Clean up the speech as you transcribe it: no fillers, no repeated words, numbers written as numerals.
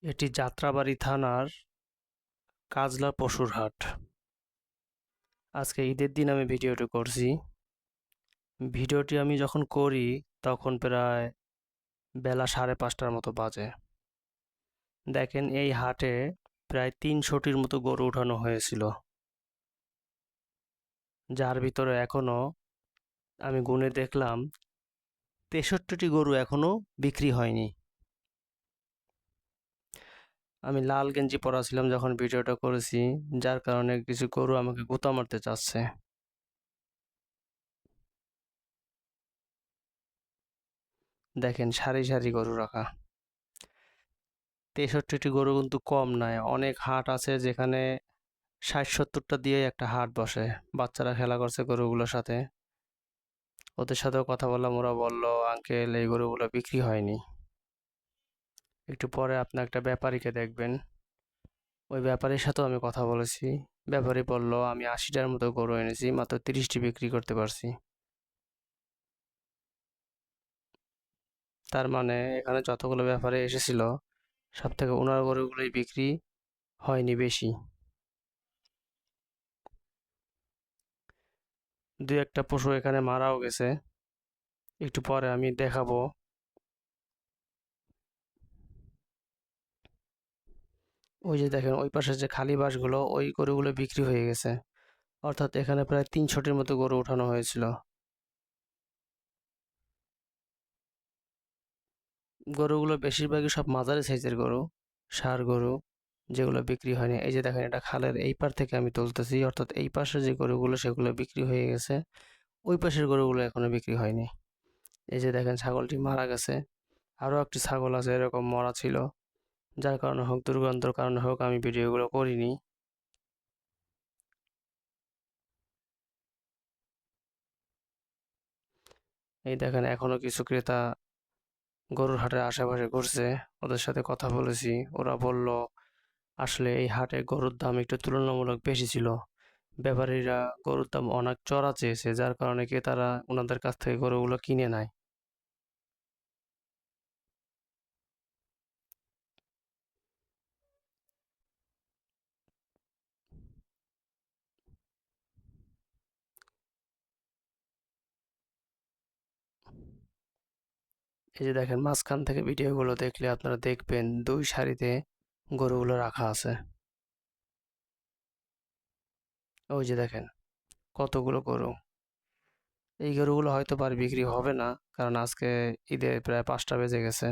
এটি যাত্রাবাড়ি থানার কাজলা পশুর হাট। আজকে ঈদের দিন আমি ভিডিওটি করছি। ভিডিওটি আমি যখন করি তখন প্রায় বেলা 5:30টার মতো বাজে। দেখেন এই হাটে প্রায় 300টির মতো গরু উঠানো হয়েছিল, যার ভিতরে এখনো আমি গুনে দেখলাম 63টি গরু এখনো বিক্রি হয়নি। আমি লাল গেঞ্জি পরা ছিলাম যখন ভিডিওটা করেছি, যার কারণে কিছু গরু আমাকে গুঁতা মারতে চাচ্ছে। দেখেন সারি সারি গরু রাখা। 63টি গরু কিন্তু কম নয়, অনেক হাট আছে যেখানে 60-70টা দিয়ে একটা হাট বসে। বাচ্চারা খেলা করছে গরুগুলোর সাথে, ওদের সাথেও কথা বললাম, ওরা বলল আঙ্কেল এই গরুগুলো বিক্রি হয়নি। একটু পরে আপনি একটা ব্যাপারীকে দেখবেন, ওই ব্যাপারীর সাথেও আমি কথা বলেছি। ব্যাপারী বলল আমি 80টার মতো গরু এনেছি, মাত্র 30টি বিক্রি করতে পারছি। তার মানে এখানে যতগুলো ব্যাপারী এসেছিল সব থেকে ওনার গরুগুলোই বিক্রি হয়নি বেশি। দুই একটা পশু এখানে মারাও গেছে, একটু পরে আমি দেখাবো। ওই যে দেখেন ওই পাশে যে খালি বাসগুলো, ওই গরুগুলো বিক্রি হয়ে গেছে। অর্থাৎ এখানে প্রায় 300টির মতো গরু উঠানো হয়েছিল। গরুগুলো বেশিরভাগই সব মাঝারি সাইজের গরু, ষাঁড় গরু, যেগুলো বিক্রি হয়নি। এই যে দেখেন এটা খালের এই পার থেকে আমি তুলতেছি, অর্থাৎ এই পাশে যে গরুগুলো সেগুলো বিক্রি হয়ে গেছে, ওই পাশের গরুগুলো এখনো বিক্রি হয়নি। এই যে দেখেন ছাগলটি মারা গেছে, আরও একটি ছাগল আছে এরকম মরা ছিল, যার কারণে হোক দুর্গন্ধর কারণে হোক আমি ভিডিওগুলো করিনি। এই দেখেন এখনো কিছু ক্রেতা গরুর হাটের আশেপাশে ঘুরছে, ওদের সাথে কথা বলেছি। ওরা বলল আসলে এই হাটে গরুর দাম একটু তুলনামূলক বেশি ছিল। ব্যাপারীরা গরুর দাম অনেক চড়া চেয়েছে, যার কারণে ক্রেতারা ওনাদের কাছ থেকে গরুগুলো কিনে নেয়। এই যে দেখেন মাঝখান থেকে ভিডিওগুলো দেখলে আপনারা দেখবেন দুই সারিতে গরুগুলো রাখা আছে। ওই যে দেখেন কতগুলো গরু। এই গরুগুলো হয়তো আর বিক্রি হবে না, কারণ আজকে ঈদে প্রায় 5টা বেজে গেছে।